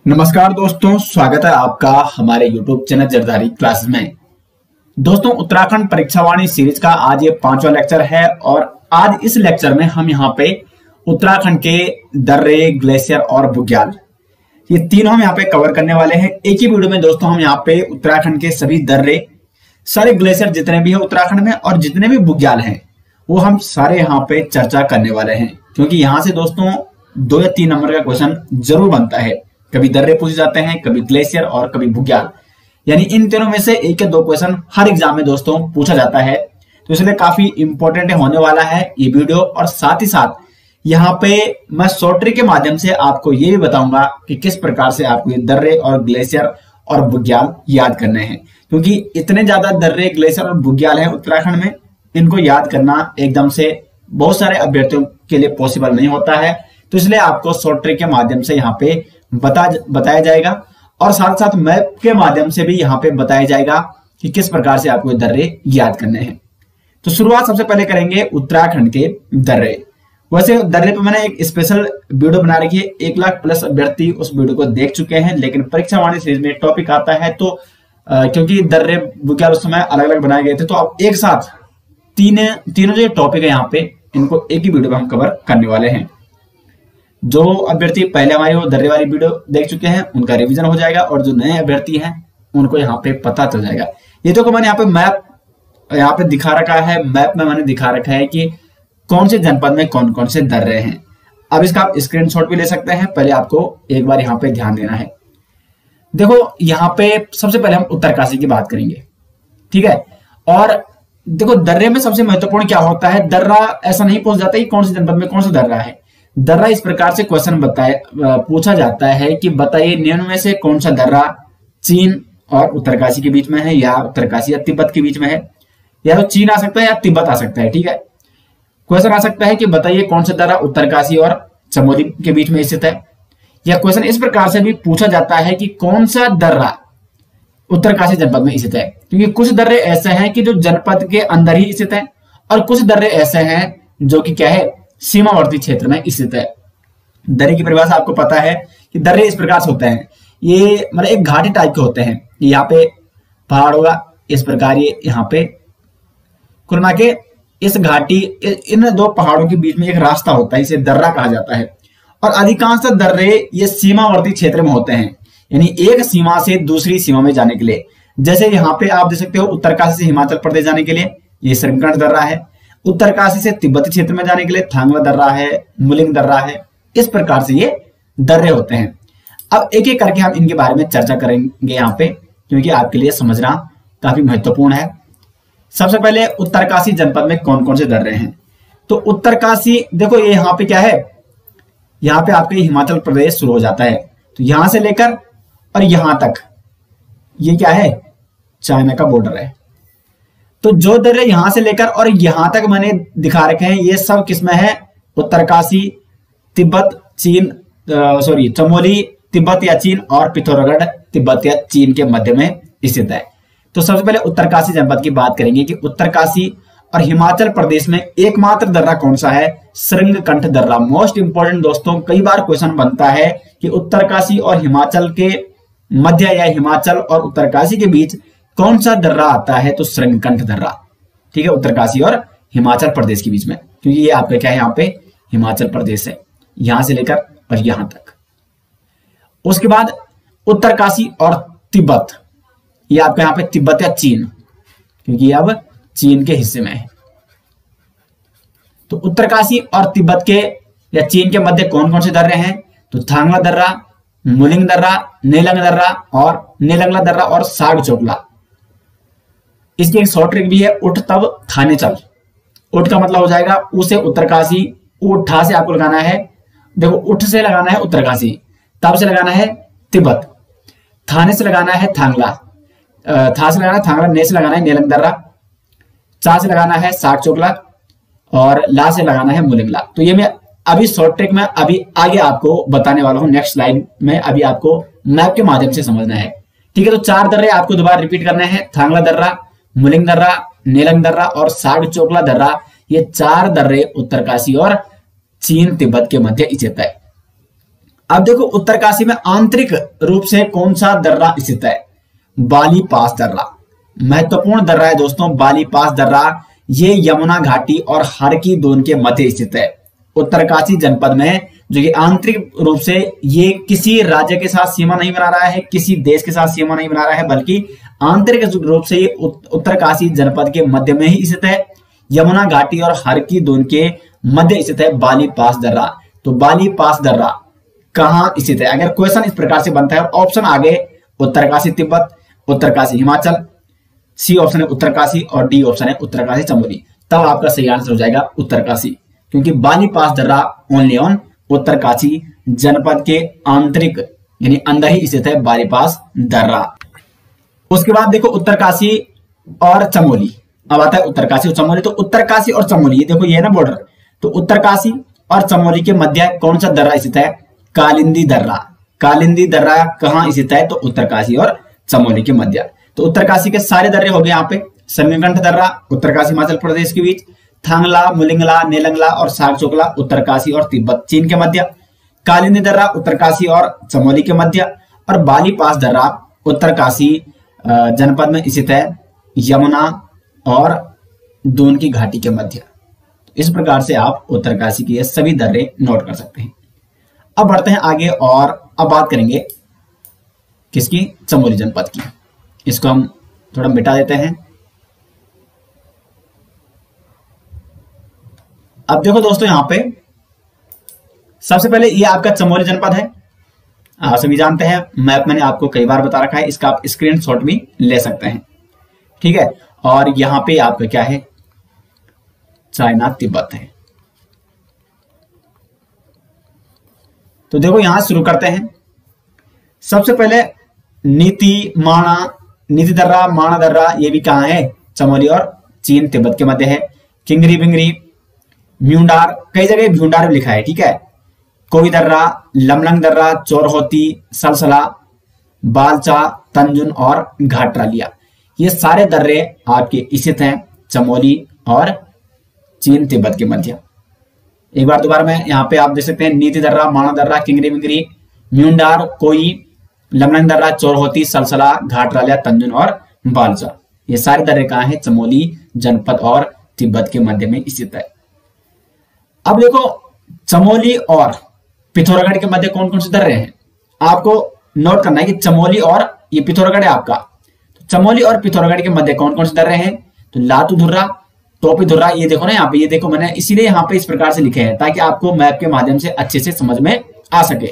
नमस्कार दोस्तों, स्वागत है आपका हमारे YouTube चैनल जरदारी क्लासेस में। दोस्तों, उत्तराखंड परीक्षावाणी सीरीज का आज ये 5वां लेक्चर है और आज इस लेक्चर में हम यहाँ पे उत्तराखंड के दर्रे, ग्लेशियर और बुग्याल ये तीनों हम यहाँ पे कवर करने वाले हैं एक ही वीडियो में। दोस्तों, हम यहाँ पे उत्तराखंड के सभी दर्रे, सारे ग्लेशियर जितने भी है उत्तराखंड में और जितने भी बुग्याल हैं वो हम सारे यहाँ पे चर्चा करने वाले हैं, क्योंकि यहाँ से दोस्तों 2 या 3 नंबर का क्वेश्चन जरूर बनता है। कभी दर्रे पूछे जाते हैं, कभी ग्लेशियर और कभी बुग्याल, यानी इन तीनों में से 1 या 2 क्वेश्चन हर एग्जाम में दोस्तों पूछा जाता है। तो इसलिए काफी इंपॉर्टेंट होने वाला है ये वीडियो। और साथ ही साथ यहाँ पे मैं शॉर्ट ट्रिक के माध्यम से आपको ये भी बताऊंगा कि किस प्रकार से आपको ये दर्रे और ग्लेशियर और बुग्याल याद करने हैं, क्योंकि इतने ज्यादा दर्रे, ग्लेशियर और बुग्याल है उत्तराखंड में, इनको याद करना एकदम से बहुत सारे अभ्यर्थियों के लिए पॉसिबल नहीं होता है। तो इसलिए आपको शॉर्ट ट्रिक के माध्यम से यहाँ पे बताया जाएगा और साथ साथ मैप के माध्यम से भी यहाँ पे बताया जाएगा कि किस प्रकार से आपको दर्रे याद करने हैं। तो शुरुआत सबसे पहले करेंगे उत्तराखंड के दर्रे। वैसे दर्रे पे मैंने एक स्पेशल वीडियो बना रखी है, 1 लाख प्लस अभ्यर्थी उस वीडियो को देख चुके हैं, लेकिन परीक्षावाणी सीरीज में टॉपिक आता है तो क्योंकि दर्रे बुग्याल उस समय अलग अलग बनाए गए थे, तो अब एक साथ तीनों जो टॉपिक है यहाँ पे, इनको एक ही वीडियो में हम कवर करने वाले हैं। जो अभ्यर्थी पहले हमारी वो दर्रे वाली वीडियो देख चुके हैं उनका रिवीजन हो जाएगा और जो नए अभ्यर्थी हैं उनको यहाँ पे पता चल जाएगा। ये तो मैंने यहाँ पे मैप यहाँ पे दिखा रखा है, मैप में मैंने दिखा रखा है कि कौन से जनपद में कौन कौन से दर्रे हैं। अब इसका आप स्क्रीनशॉट भी ले सकते हैं, पहले आपको एक बार यहाँ पे ध्यान देना है। देखो यहाँ पे सबसे पहले हम उत्तरकाशी की बात करेंगे, ठीक है। और देखो दर्रे में सबसे महत्वपूर्ण क्या होता है, दर्रा ऐसा नहीं पूछा जाता कि कौन से जनपद में कौन सा दर्रा है। दर्रा इस प्रकार से क्वेश्चन पूछा जाता है कि बताइए निम्न में से कौन सा दर्रा चीन और उत्तरकाशी के बीच में है, या उत्तरकाशी या तिब्बत के बीच में है, या तो चीन आ सकता है या तिब्बत आ सकता है, ठीक है। क्वेश्चन आ सकता है कि बताइए कौन सा दर्रा उत्तरकाशी और चमोली के बीच में स्थित है, या क्वेश्चन इस प्रकार से भी पूछा जाता है कि कौन सा दर्रा उत्तरकाशी जनपद में स्थित है, क्योंकि कुछ दर्रे ऐसे हैं कि जो जनपद के अंदर ही स्थित है और कुछ दर्रे ऐसे हैं जो कि क्या है, सीमावर्ती क्षेत्र में स्थित है। दर्रे की परिभाषा आपको पता है कि दर्रे इस प्रकार से होते हैं, ये मतलब एक घाटी टाइप के होते हैं। यहाँ पे पहाड़ होगा इस प्रकार, ये यहाँ पे कुल मिला के इस घाटी, इन 2 पहाड़ों के बीच में एक रास्ता होता है, इसे दर्रा कहा जाता है। और अधिकांश दर्रे ये सीमावर्ती क्षेत्र में होते हैं, यानी एक सीमा से दूसरी सीमा में जाने के लिए। जैसे यहाँ पे आप देख सकते हो उत्तरकाशी से हिमाचल प्रदेश जाने के लिए ये श्रीगंठ दर्रा है, उत्तरकाशी से तिब्बती क्षेत्र में जाने के लिए थांगला दर्रा है, मुलिंग दर्रा है। इस प्रकार से ये दर्रे होते हैं। अब एक एक करके हम इनके बारे में चर्चा करेंगे यहाँ पे, क्योंकि आपके लिए समझना काफी महत्वपूर्ण है। सबसे पहले उत्तरकाशी जनपद में कौन कौन से दर्रे हैं। तो उत्तरकाशी देखो, ये यहाँ पे क्या है, यहाँ पे आपके हिमाचल प्रदेश शुरू हो जाता है, तो यहां से लेकर और यहां तक ये क्या है, चाइना का बॉर्डर है। तो जो दर्रे यहां से लेकर और यहां तक मैंने दिखा रखे हैं, ये सब किसमें है, उत्तरकाशी, तिब्बत, चीन, चमोली, तिब्बत या चीन, और पिथौरागढ़ तिब्बत या चीन के मध्य में स्थित है। तो सबसे पहले उत्तरकाशी जनपद की बात करेंगे कि उत्तरकाशी और हिमाचल प्रदेश में एकमात्र दर्रा कौन सा है, श्रृंगकंठ दर्रा। मोस्ट इंपोर्टेंट दोस्तों, कई बार क्वेश्चन बनता है कि उत्तरकाशी और हिमाचल के मध्य या हिमाचल और उत्तरकाशी के बीच कौन सा दर्रा आता है, तो श्रृंगकंठ दर्रा, ठीक है, उत्तरकाशी और हिमाचल प्रदेश के बीच में, क्योंकि ये आपका क्या है, यहाँ पे हिमाचल प्रदेश है, यहां से लेकर और यहां तक। उसके बाद उत्तरकाशी और तिब्बत, ये आपका यहाँ पे तिब्बत या चीन, क्योंकि ये अब चीन के हिस्से में है। तो उत्तरकाशी और तिब्बत के या चीन के मध्य कौन कौन से दर्रे हैं, तो थांगला दर्रा, मुलिंग दर्रा, नेलंगला दर्रा और साग चोकला। इसकी एक शॉर्ट ट्रिक भी है, उठ तब थाने चल। उठ का मतलब हो जाएगा उसे उत्तरकाशी, उठा से आपको लगाना है, देखो उठ से लगाना है उत्तरकाशी, तब से लगाना है तिब्बत, थाने से लगाना है थांगला, था से लगाना है थांगला, ने से लगाना है नेलंग दर्रा, चा से लगाना है साग चोकला और ला से लगाना है मुलिंगला। तो ये मैं अभी शॉर्ट ट्रिक में अभी आगे आपको बताने वाला हूं, नेक्स्ट स्लाइड में। अभी आपको मैप के माध्यम से समझना है, ठीक है। तो 4 दर्रे आपको दोबारा रिपीट करने हैं, थांगला दर्रा, मुलिंग दर्रा, नेलंग दर्रा और साग चोकला दर्रा। ये 4 दर्रे उत्तरकाशी और चीन तिब्बत के मध्य स्थित है। अब देखो उत्तरकाशी में आंतरिक रूप से कौन सा दर्रा स्थित है? बाली पास दर्रा। महत्वपूर्ण दर्रा है दोस्तों बाली पास दर्रा। ये यमुना घाटी और हर की दोन के मध्य स्थित है। उत्तरकाशी जनपद में जो ये आंतरिक रूप से ये किसी राज्य के साथ सीमा नहीं बना रहा है, किसी देश के साथ सीमा नहीं बना रहा है, बल्कि आंतरिक रूप से ये उत्तरकाशी जनपद के मध्य में ही स्थित है। यमुना घाटी और हर की दोन के मध्य स्थित है बाली पास दर्रा। तो बाली पास दर्रा कहां स्थित है? अगर क्वेश्चन इस प्रकार से बनता है, ऑप्शन आगे उत्तरकाशी तिब्बत, उत्तरकाशी हिमाचल, सी ऑप्शन है उत्तरकाशी और डी ऑप्शन है उत्तरकाशी चमोली, तब आपका सही आंसर हो जाएगा उत्तरकाशी, क्योंकि बाली पास दर्रा ओनली ऑन उत्तरकाशी जनपद के आंतरिक यानी अंदर ही स्थित है बाली पास दर्रा। उसके बाद देखो उत्तरकाशी और चमोली। अब आता है उत्तरकाशी और चमोली। तो उत्तरकाशी और चमोली, ये देखो ये है ना बॉर्डर, तो उत्तरकाशी और चमोली के मध्य कौन सा दर्रा स्थित है? कालिंदी दर्रा। कालिंदी दर्रा कहां स्थित है? तो उत्तरकाशी और चमोली के मध्य। तो उत्तरकाशी के सारे दर्रे हो गए यहाँ पे। समीकंठ दर्रा उत्तरकाशी हिमाचल प्रदेश के बीच, थांगला, मुलिंगला, नेलंगला और सागचोकला उत्तरकाशी और तिब्बत चीन के मध्य, कालिंदी दर्रा उत्तरकाशी और चमोली के मध्य, और बाली पास दर्रा उत्तरकाशी जनपद में स्थित है यमुना और दून की घाटी के मध्य। इस प्रकार से आप उत्तरकाशी के सभी दर्रे नोट कर सकते हैं। अब बढ़ते हैं आगे और अब बात करेंगे किसकी? चमोली जनपद की। इसको हम थोड़ा मिटा देते हैं। अब देखो दोस्तों यहां पे सबसे पहले ये आपका चमोली जनपद है, आप सभी जानते हैं, मैप मैंने आपको कई बार बता रखा है, इसका आप स्क्रीनशॉट भी ले सकते हैं, ठीक है। और यहां पे आपका क्या है? चाइना तिब्बत है। तो देखो यहां शुरू करते हैं। सबसे पहले नीति दर्रा, माणा दर्रा, ये भी कहां है? चमोली और चीन तिब्बत के मध्य है। किंगरी बिंगरी, म्यूंडार, कई जगह भ्यूंडार भी लिखा है, ठीक है। कोई दर्रा, लमलंग दर्रा, चोरहोती, सलसला, बालचा, तंजुन और घाटरालिया, ये सारे दर्रे आपके स्थित हैं चमोली और चीन तिब्बत के मध्य। एक बार दोबारा में यहाँ पे आप देख सकते हैं नीति दर्रा, माणा दर्रा, किंगरी बिंगरी, म्यूंडार, कोई, लमलंग दर्रा, चोरहोती, सलसला, घाटरालिया, तंजुन और बालचा, ये सारे दर्रे कहाँ हैं? चमोली जनपद और तिब्बत के मध्य में स्थित है। अब देखो चमोली और पिथौरागढ़ के मध्य कौन कौन से दर्रे हैं? आपको नोट करना है कि चमोली और ये पिथौरागढ़ है आपका, तो चमोली और पिथौरागढ़ के मध्य कौन कौन से दर्रे हैं? तो लातू धुर्रा, टोपी धुर्रा, ये देखो ना यहाँ पे, ये देखो मैंने इसीलिए यहाँ पे इस प्रकार से लिखे हैं ताकि आपको मैप के माध्यम से अच्छे से समझ में आ सके।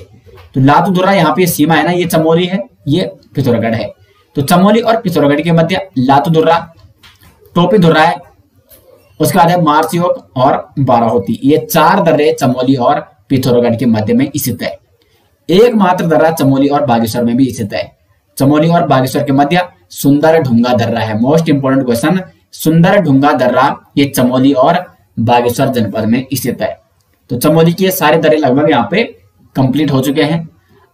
तो लातू धुर्रा यहाँ पे सीमा है ना, ये चमोली है, ये पिथौरागढ़ है। तो चमोली और पिथौरागढ़ के मध्य लातू धुर्रा, टोपी धुर्रा है, उसके बाद है मारसियोक और बाराहोती, ये चार दर्रे चमोली और पिथौरागढ़ के मध्य में स्थित है। एकमात्र दर्रा चमोली और बागेश्वर में भी स्थित है। चमोली और बागेश्वर के मध्य सुंदर ढूंगा दर्रा है। मोस्ट इंपोर्टेंट क्वेश्चन, सुंदर ढूंगा दर्रा ये चमोली और बागेश्वर जनपद में स्थित है। तो चमोली के सारे दर्रे लगभग यहाँ पे कंप्लीट हो चुके हैं।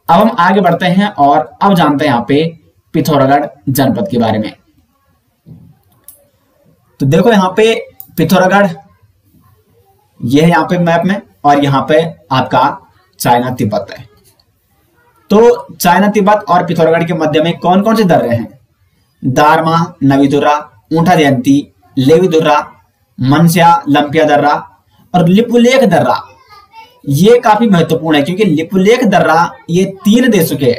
अब हम आगे बढ़ते हैं और अब जानते हैं यहाँ पे पिथौरागढ़ जनपद के बारे में। तो देखो यहाँ पे पिथौरागढ़ ये है यहाँ पे मैप में, और यहाँ पे आपका चाइना तिब्बत है। तो चाइना तिब्बत और पिथौरागढ़ के मध्य में कौन कौन से दर्रे हैं? दारमा, नवीदुर्रा, ऊंठा जयंती, लेवीदुर्रा, मनस्या, लंपिया दर्रा और लिपुलेख दर्रा। ये काफी महत्वपूर्ण है क्योंकि लिपुलेख दर्रा ये तीन देशों के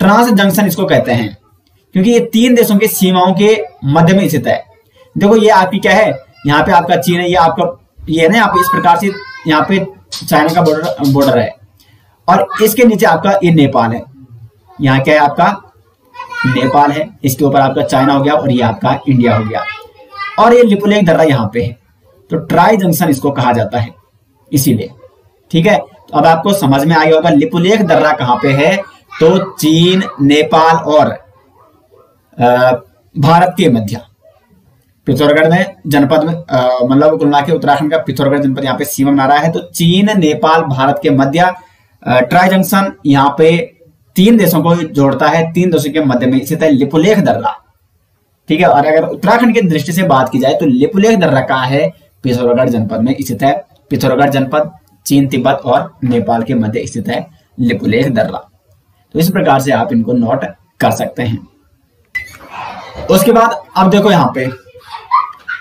ट्रांस जंक्शन इसको कहते हैं, क्योंकि ये तीन देशों के सीमाओं के मध्य में स्थित है। देखो ये आपकी क्या है, यहाँ पे आपका चीन है, ये आपका ये है ना, यहाँ पे इस प्रकार से यहाँ पे चाइना का बॉर्डर है, और इसके नीचे आपका ये नेपाल है। यहाँ क्या है आपका नेपाल है, इसके ऊपर आपका चाइना हो गया और ये आपका इंडिया हो गया, और ये लिपुलेख दर्रा यहाँ पे है। तो ट्राई जंक्शन इसको कहा जाता है इसीलिए, ठीक है। तो अब आपको समझ में आ गया होगा लिपुलेख दर्रा कहाँ पे है। तो चीन, नेपाल और भारत के मध्य पिथौरागढ़ में जनपद में मतलब कुल मिला के उत्तराखंड का पिथौरागढ़ जनपद यहाँ पे सीमा बना रहा है। तो चीन, नेपाल, भारत के मध्य ट्राई जंक्शन यहाँ पे तीन देशों को जोड़ता है, तीन देशों के मध्य में स्थित है लिपुलेख दर्रा, ठीक है। और अगर उत्तराखंड की दृष्टि से बात की जाए तो लिपुलेख दर्रा कहाँ है? पिथौरागढ़ जनपद में स्थित है। पिथौरागढ़ जनपद चीन, तिब्बत और नेपाल के मध्य स्थित है लिपुलेख दर्रा। तो इस प्रकार से आप इनको नोट कर सकते हैं। उसके बाद अब देखो यहाँ पे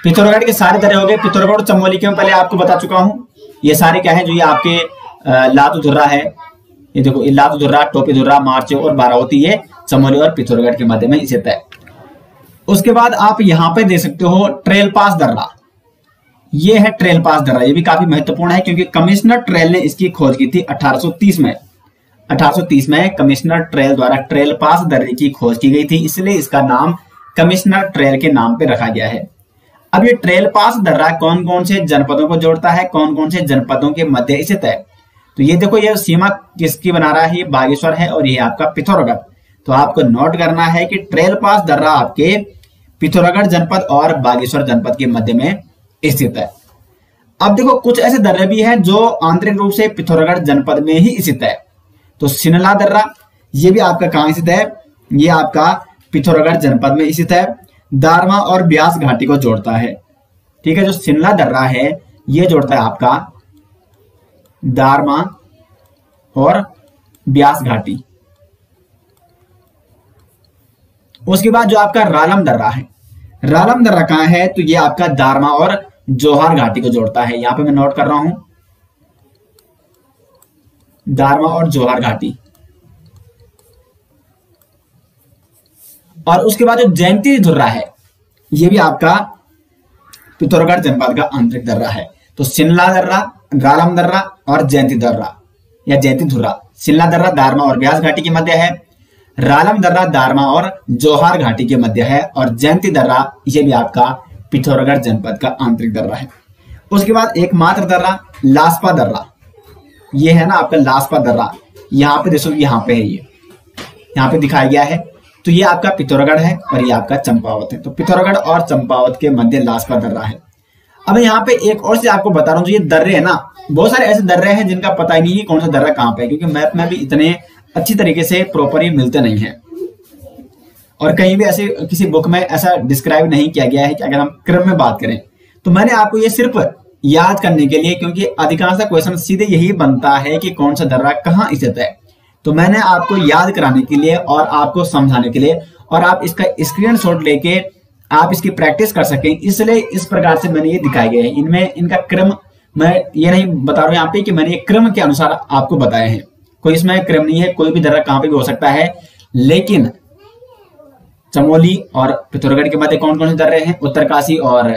पिथौरागढ़ के सारे दर्रे हो गए। पिथौरागढ़ चमोली के मैं पहले आपको बता चुका हूं। ये सारे क्या है, जो ये आपके लातू धुर्रा है, ये देखो ये लातू धुर्रा, टोपी धुर्रा, मार्चो और बारावती, ये चमोली और पिथौरागढ़ के मध्य में स्थित है। उसके बाद आप यहाँ पे दे सकते हो ट्रेल पास दर्रा। ये है ट्रेल पास दर्रा, ये भी काफी महत्वपूर्ण है क्योंकि कमिश्नर ट्रेल ने इसकी खोज की थी 1830 में। 1830 में कमिश्नर ट्रेल द्वारा ट्रेल पास दर्रे की खोज की गई थी, इसलिए इसका नाम कमिश्नर ट्रेल के नाम पे रखा गया है। अब ये ट्रेल पास दर्रा कौन कौन से जनपदों को जोड़ता है, कौन कौन से जनपदों के मध्य स्थित है, तो ये देखो ये सीमा किसकी बना रहा है, ये बागेश्वर है और ये आपका पिथौरागढ़। तो आपको नोट करना है कि ट्रेल पास दर्रा आपके पिथौरागढ़ जनपद और बागेश्वर जनपद के मध्य में स्थित है। अब देखो कुछ ऐसे दर्रे भी हैं जो आंतरिक रूप से पिथौरागढ़ जनपद में ही स्थित है। तो सिनला दर्रा, ये भी आपका कहां स्थित है, ये आपका पिथौरागढ़ जनपद में स्थित है, दारमा और ब्यास घाटी को जोड़ता है। ठीक है, जो सिनला दर्रा है ये जोड़ता है आपका दारमा और ब्यास घाटी। उसके बाद जो आपका रालम दर्रा है, रालम दर्रा कहां है, तो ये आपका दारमा और जोहार घाटी को जोड़ता है। यहां पे मैं नोट कर रहा हूं, दारमा और जोहार घाटी। और उसके बाद जो जयंती धुर्रा है, ये भी आपका पिथौरागढ़ जनपद का आंतरिक दर्रा है। तो सिनला दर्रा, रालम दर्रा और जयंती दर्रा या जयंती धुर्रा। सिनला दर्रा दारमा और ब्यास घाटी के मध्य है, रालम दर्रा दारमा और जोहार घाटी के मध्य है, और जयंती दर्रा ये भी आपका पिथौरागढ़ जनपद का आंतरिक दर्रा है। उसके बाद एकमात्र दर्रा लासपा दर्रा, ये है ना आपका लासपा दर्रा। यहाँ पे देखो, यहाँ पे है, ये यहाँ पे दिखाया गया है। तो ये आपका पिथौरागढ़ है और ये आपका चंपावत है। तो पिथौरागढ़ और चंपावत के मध्य लासपा दर्रा है। अब यहाँ पे एक और से आपको बता रहा हूँ, जो ये दर्रे है ना, बहुत सारे ऐसे दर्रे हैं जिनका पता ही नहीं है कौन सा दर्रा कहाँ पे है, क्योंकि मैप में भी इतने अच्छी तरीके से प्रॉपरली मिलते नहीं है और कहीं भी ऐसे किसी बुक में ऐसा डिस्क्राइब नहीं किया गया है कि अगर हम क्रम में बात करें। तो मैंने आपको ये सिर्फ याद करने के लिए, क्योंकि अधिकांश क्वेश्चन सीधे यही बनता है कि कौन सा दर्रा कहाँ स्थित है, तो मैंने आपको याद कराने के लिए और आपको समझाने के लिए, और आप इसका स्क्रीनशॉट लेके आप इसकी प्रैक्टिस कर सकें, इसलिए इस प्रकार से मैंने ये दिखाए गए हैं। इनमें इनका क्रम मैं ये नहीं बता रहा हूं यहाँ पे कि मैंने ये क्रम के अनुसार आपको बताए हैं, कोई इसमें क्रम नहीं है, कोई भी दर्रा कहां पे भी हो सकता है। लेकिन चमोली और पिथौरागढ़ के मध्य कौन कौन से दर्रे हैं, उत्तरकाशी और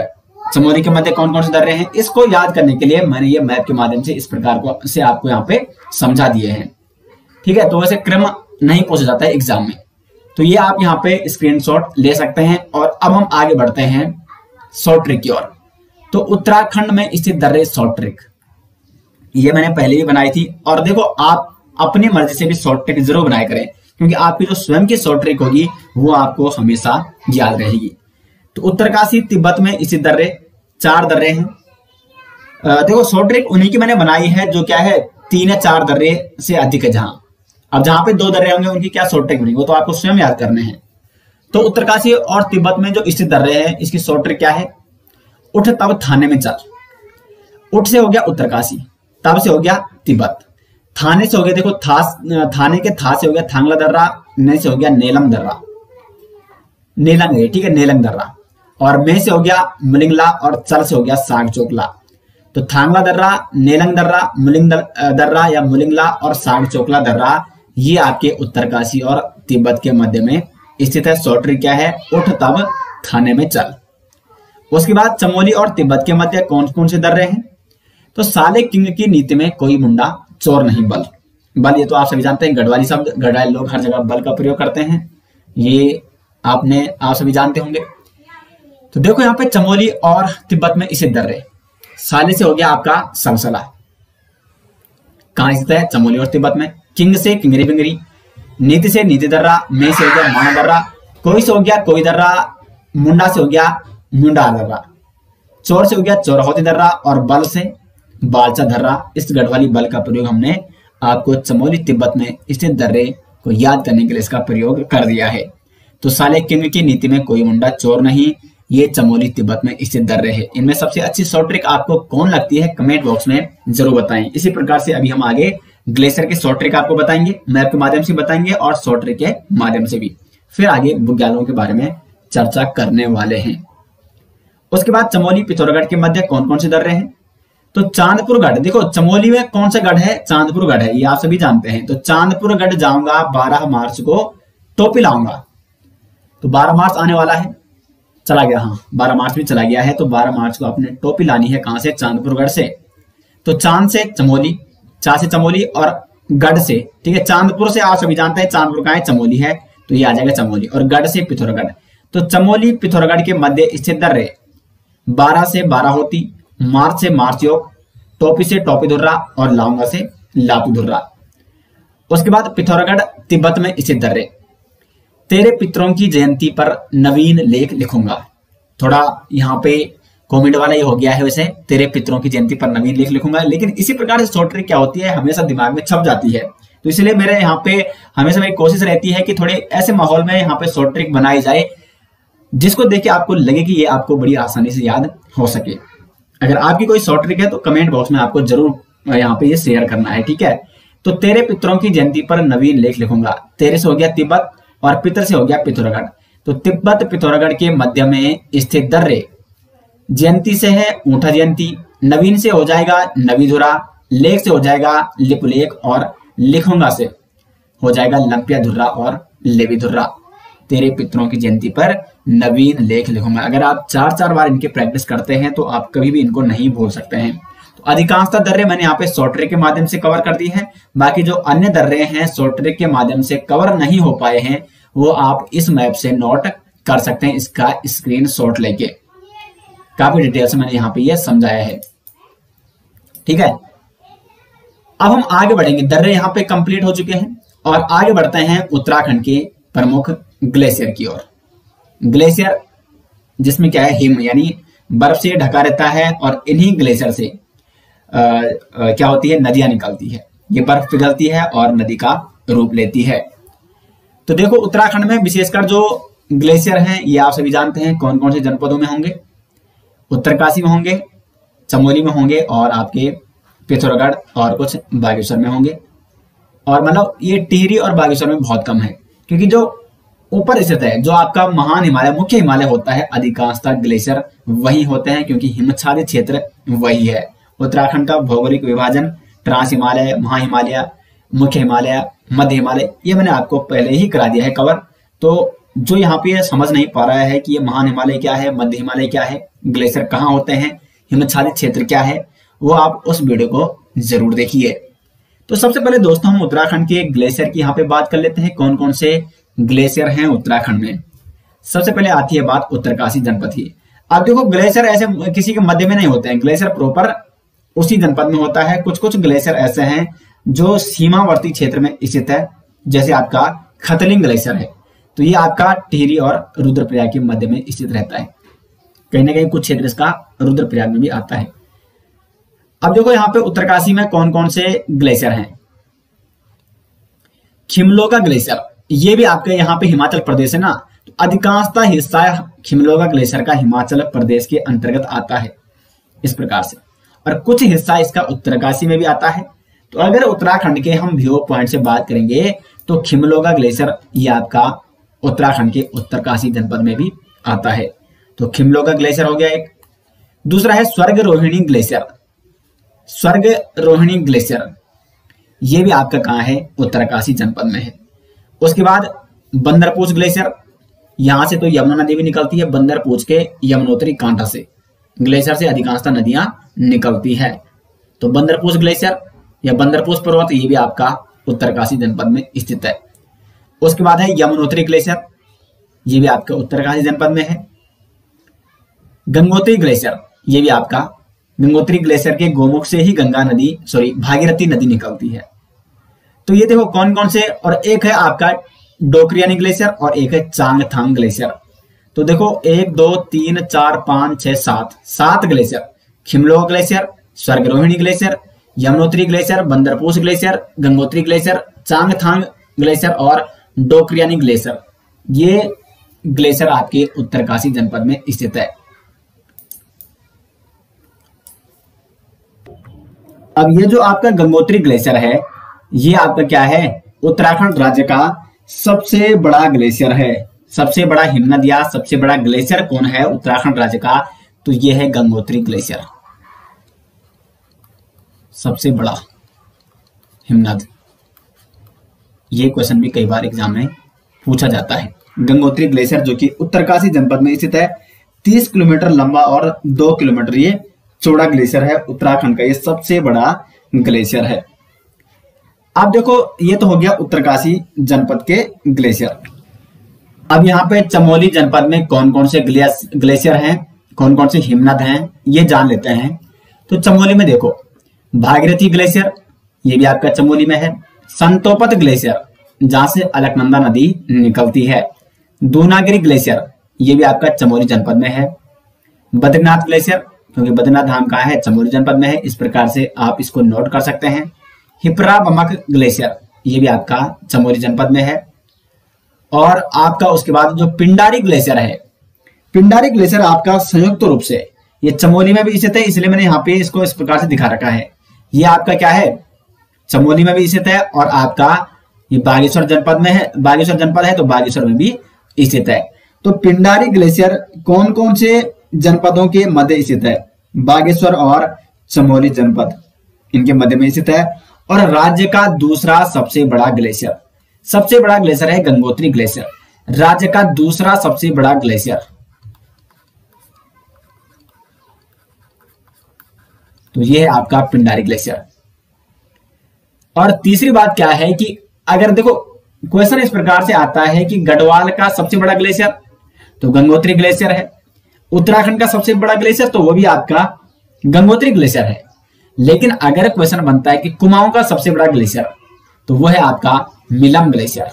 चमोली के मध्य कौन कौन से दर्रे हैं, इसको याद करने के लिए मैंने ये मैप के माध्यम से इस प्रकार से आपको यहाँ पे समझा दिए हैं। ठीक है, तो वैसे क्रम नहीं पूछा जाता है एग्जाम में, तो ये आप यहाँ पे स्क्रीनशॉट ले सकते हैं। और अब हम आगे बढ़ते हैं शॉर्ट ट्रिक की ओर। तो उत्तराखंड में स्थित दर्रे शॉर्ट ट्रिक, ये मैंने पहले भी बनाई थी, और देखो आप अपनी मर्जी से भी शॉर्ट ट्रिक जरूर बनाया करें, क्योंकि आपकी जो स्वयं की शॉर्ट ट्रिक होगी वो आपको हमेशा याद रहेगी। तो उत्तरकाशी तिब्बत में स्थित दर्रे 4 दर्रे हैं। देखो शॉर्ट ट्रिक उन्हीं की मैंने बनाई है जो क्या है 3 या 4 दर्रे से अधिक है। जहां पे 2 दर्रे होंगे उनकी क्या शॉर्ट ट्रिक बनेगी, वो तो आपको स्वयं याद करने हैं। तो उत्तरकाशी और तिब्बत में जो स्थित दर्रे हैं, इसकी शॉर्ट ट्रिक क्या है, उठ तब थाने में चल। उठ से हो गया उत्तरकाशी, तब से हो गया तिब्बत, थाने से हो गया देखो थाने के था से हो गया थांगला दर्रा, ने से हो गया नेलम दर्रा, नेलंग है, ठीक है, नेलंग दर्रा, और में से हो गया मुलिंगला, और चल से हो गया साग चोकला। तो थांगला दर्रा, नेलंग दर्रा, मुलिंग दर्रा या मुलिंगला और साग चोकला दर्रा, ये आपके उत्तरकाशी और तिब्बत के मध्य में स्थित है। शॉर्ट ट्रिक क्या है, उठ तब थाने में चल। उसके बाद चमोली और तिब्बत के मध्य कौन कौन से दर्रे हैं, तो साले किंग की नीति में कोई मुंडा चोर नहीं बल। बल ये तो आप सभी जानते हैं, गढ़वाली शब्द, गढ़वाली लोग हर जगह बल का प्रयोग करते हैं, ये आप सभी जानते होंगे। तो देखो यहाँ पे चमोली और तिब्बत में स्थित दर्रे, साले से हो गया आपका सलसला, कहां स्थित है, चमोली और तिब्बत में। किंग से किंगरी बिंगरी, नीति से नीति दर्रा, में से हो गया माणा दर्रा, कोई से हो गया कोई दर्रा, मुंडा से हो गया मुंडा दर्रा, चोर से हो गया चोरहोती दर्रा, और बल से बालचा दर्रा। इस गढ़वाली बल का प्रयोग हमने आपको चमोली तिब्बत में स्थित दर्रे को याद करने के लिए इसका प्रयोग कर दिया है। तो साले किंग की नीति में कोई मुंडा चोर नहीं, ये चमोली तिब्बत में स्थित दर्रे है। इनमें सबसे अच्छी शॉर्ट ट्रिक आपको कौन लगती है, कमेंट बॉक्स में जरूर बताएं। इसी प्रकार से अभी हम आगे ग्लेशियर के शॉर्ट ट्रिक आपको बताएंगे, मैप के माध्यम से बताएंगे और शॉर्ट ट्रिक के माध्यम से भी। फिर आगे बुग्यालों के बारे में चर्चा करने वाले हैं। उसके बाद चमोली पिथौरागढ़ के मध्य कौन कौन से दर्रे हैं? तो चांदपुर गढ़, देखो चमोली में कौन सा गढ़ है? चांदपुर गढ़ है, ये आप सभी जानते हैं। तो चांदपुर गढ़ जाऊंगा 12 मार्च को, टोपी लाऊंगा। तो 12 मार्च आने वाला है, चला गया, हाँ 12 मार्च भी चला गया है। तो 12 मार्च को आपने टोपी लानी है, कहां से? चांदपुर गढ़ से। तो चांद से चमोली, चा से चमोली और गढ़ से, ठीक है। चांदपुर से आप सभी जानते हैं चांदपुर कहां है? चमोली है, तो ये आ जाएगा चमोली। और गढ़ से पिथौरागढ़। तो चमोली पिथौरागढ़ के मध्य स्थित दर्रे 12 से 12 मार्च से मार्च योग, टोपी से टोपी धुर्रा और लाऊंगा से लातू धुर्रा। उसके बाद पिथौरागढ़ तिब्बत में स्थित दर्रे, तेरे पितरों की जयंती पर नवीन लेख लिखूंगा। थोड़ा यहाँ पे कॉमेंट वाला ये हो गया है, वैसे तेरे पितरों की जयंती पर नवीन लेख लिखूंगा, लेकिन इसी प्रकार से शॉर्ट ट्रिक क्या होती है, हमेशा दिमाग में छप जाती है। तो इसलिए मेरे यहाँ पे हमेशा मेरी कोशिश रहती है कि थोड़े ऐसे माहौल में यहाँ पे शॉर्ट ट्रिक बनाई जाए जिसको देख के आपको लगे कि ये आपको बड़ी आसानी से याद हो सके। अगर आपकी कोई शॉर्ट ट्रिक है तो कमेंट बॉक्स में आपको जरूर यहाँ पे ये शेयर करना है, ठीक है। तो तेरे पितरों की जयंती पर नवीन लेख लिखूंगा। तेरे से हो गया तिब्बत और पितर से हो गया पिथौरागढ़। तो तिब्बत पिथौरागढ़ के मध्य में स्थित दर्रे, जयंती से है ऊंठा जयंती, नवीन से हो जाएगा नवीधुरा, लेख से हो जाएगा लिपुलेख और लिखूंगा से हो जाएगा लंपिया धुर्रा और लेविधुर्रा। तेरे पितरों की जयंती पर नवीन लेख लिखूंगा। अगर आप 4-4 बार इनके प्रैक्टिस करते हैं तो आप कभी भी इनको नहीं भूल सकते हैं। तो अधिकांशतः दर्रे मैंने यहाँ पे शॉर्ट ट्रिक के माध्यम से कवर कर दी है। बाकी जो अन्य दर्रे हैं शॉर्ट ट्रिक के माध्यम से कवर नहीं हो पाए हैं वो आप इस मैप से नोट कर सकते हैं, इसका स्क्रीनशॉट लेके। काफी डिटेल से मैंने यहाँ पे ये समझाया है, ठीक है। अब हम आगे बढ़ेंगे, दर्रे यहाँ पे कंप्लीट हो चुके हैं और आगे बढ़ते हैं उत्तराखंड के प्रमुख ग्लेशियर की ओर। ग्लेशियर जिसमें क्या है, हिम यानी बर्फ से ढका रहता है और इन्हीं ग्लेशियर से क्या होती है, नदियां निकलती है। ये बर्फ पिघलती है और नदी का रूप लेती है। तो देखो उत्तराखंड में विशेषकर जो ग्लेशियर हैं ये आप सभी जानते हैं कौन कौन से जनपदों में होंगे। उत्तरकाशी में होंगे, चमोली में होंगे और आपके पिथौरागढ़ और कुछ बागेश्वर में होंगे। और मतलब ये टिहरी और बागेश्वर में बहुत कम है, क्योंकि जो ऊपर स्थित है, जो आपका महान हिमालय, मुख्य हिमालय होता है, अधिकांशतः ग्लेशियर वही होते हैं क्योंकि हिमच्छादित क्षेत्र वही है। उत्तराखंड का भौगोलिक विभाजन ट्रांस हिमालय, महाहिमालय, मुख्य हिमालय, मध्य हिमालय, ये मैंने आपको पहले ही करा दिया है कवर। तो जो यहाँ पे समझ नहीं पा रहा है कि ये महान हिमालय क्या है, मध्य हिमालय क्या है, ग्लेशियर कहाँ होते हैं, हिमच्छादित क्षेत्र क्या है, वो आप उस वीडियो को जरूर देखिए। तो सबसे पहले दोस्तों हम उत्तराखंड के ग्लेशियर की यहाँ पे बात कर लेते हैं, कौन कौन से ग्लेशियर हैं उत्तराखंड में। सबसे पहले आती है बात उत्तरकाशी जनपद की। अब देखो ग्लेशियर ऐसे किसी के मध्य में नहीं होते हैं, ग्लेशियर प्रॉपर उसी जनपद में होता है। कुछ कुछ ग्लेशियर ऐसे हैं जो सीमावर्ती क्षेत्र में स्थित है, जैसे आपका खतलिंग ग्लेशियर है, तो ये आपका टिहरी और रुद्रप्रयाग के मध्य में स्थित रहता है। कहीं ना कहीं कुछ क्षेत्र इसका रुद्रप्रयाग में भी आता है। अब देखो यहाँ पे उत्तरकाशी में कौन कौन से ग्लेशियर हैं। खिमलोगा ग्लेशियर, ये भी आपके यहाँ पे हिमाचल प्रदेश है ना, तो अधिकांशतः हिस्सा खिमलोगा ग्लेशियर का हिमाचल प्रदेश के अंतर्गत आता है इस प्रकार से, और कुछ हिस्सा इसका उत्तरकाशी में भी आता है। तो अगर उत्तराखंड के हम व्यू पॉइंट से बात करेंगे तो खिमलोगा ग्लेशियर ये आपका उत्तराखंड के उत्तरकाशी जनपद में भी आता है। तो खिमलोगा ग्लेशियर हो गया एक। दूसरा है स्वर्ग रोहिणी ग्लेशियर। स्वर्ग रोहिणी ग्लेशियर ये भी आपका कहाँ है, उत्तरकाशी जनपद में है। उसके बाद बंदरपूछ ग्लेशियर, यहां से तो यमुना नदी भी निकलती है, बंदरपूछ के यमुनोत्री कांटा से ग्लेशियर से अधिकांशतः नदियां निकलती है। तो बंदरपूछ ग्लेशियर या बंदरपूछ पर्वत ये भी आपका उत्तरकाशी जनपद में स्थित है। उसके बाद है यमुनोत्री ग्लेशियर, ये भी आपका उत्तरकाशी जनपद में है। गंगोत्री ग्लेशियर ये भी आपका, गंगोत्री ग्लेशियर के गोमुख से ही भागीरथी नदी निकलती है। तो ये देखो कौन कौन से, और एक है आपका डोकरियानी ग्लेशियर और एक है चांगथांग ग्लेशियर। तो देखो 1 2 3 4 5 6 7 ग्लेशियर, खिमलोगा ग्लेशियर, स्वर्ग Rohini glacier, Yamunotri glacier, Bandarpunch glacier, Gangotri glacier, Changthang glacier और डोकरियानी ग्लेशियर, ये ग्लेशियर आपके उत्तरकाशी जनपद में स्थित है। अब ये जो आपका गंगोत्री ग्लेशियर है ये आपका क्या है, उत्तराखंड राज्य का सबसे बड़ा ग्लेशियर है। सबसे बड़ा हिमनद या सबसे बड़ा ग्लेशियर कौन है उत्तराखंड राज्य का, तो ये है गंगोत्री ग्लेशियर, सबसे बड़ा हिमनद। ये क्वेश्चन भी कई बार एग्जाम में पूछा जाता है। गंगोत्री ग्लेशियर जो कि उत्तरकाशी जनपद में स्थित है, 30 किलोमीटर लंबा और 2 किलोमीटर ये चौड़ा ग्लेशियर है। उत्तराखंड का ये सबसे बड़ा ग्लेशियर है। अब देखो ये तो हो गया उत्तरकाशी जनपद के ग्लेशियर। अब यहाँ पे चमोली जनपद में कौन कौन से ग्लेशियर हैं, कौन कौन से हिमनद हैं, ये जान लेते हैं। तो चमोली में देखो भागीरथी ग्लेशियर, ये भी आपका चमोली में है। संतोपत ग्लेशियर, जहां से अलकनंदा नदी निकलती है। दूनागिरी ग्लेशियर, ये भी आपका चमोली जनपद में है। बद्रीनाथ ग्लेशियर, क्योंकि बद्रीनाथ धाम कहाँ है, चमोली जनपद में है, इस प्रकार से आप इसको नोट कर सकते हैं। हिप्रा बमक ग्लेशियर, ये भी आपका चमोली जनपद में है। और आपका उसके बाद जो पिंडारी ग्लेशियर है, पिंडारी ग्लेशियर आपका संयुक्त रूप से ये चमोली में भी स्थित है, इसलिए मैंने यहाँ पे इसको इस प्रकार से दिखा रखा है। ये आपका क्या है, चमोली में भी स्थित है और आपका ये बागेश्वर जनपद में है, बागेश्वर जनपद है तो बागेश्वर में भी स्थित है। तो पिंडारी ग्लेशियर कौन कौन से जनपदों के मध्य स्थित है, बागेश्वर और चमोली जनपद इनके मध्य में स्थित है। और राज्य का दूसरा सबसे बड़ा ग्लेशियर, सबसे बड़ा ग्लेशियर है गंगोत्री ग्लेशियर, राज्य का दूसरा सबसे बड़ा ग्लेशियर। तो ये है आपका पिंडारी ग्लेशियर। और तीसरी बात क्या है कि अगर देखो क्वेश्चन इस प्रकार से आता है कि गढ़वाल का सबसे बड़ा ग्लेशियर तो गंगोत्री ग्लेशियर है, उत्तराखंड का सबसे बड़ा ग्लेशियर तो वो भी आपका गंगोत्री ग्लेशियर है। लेकिन अगर क्वेश्चन बनता है कि कुमाऊं का सबसे बड़ा ग्लेशियर तो वो है आपका मिलम ग्लेशियर।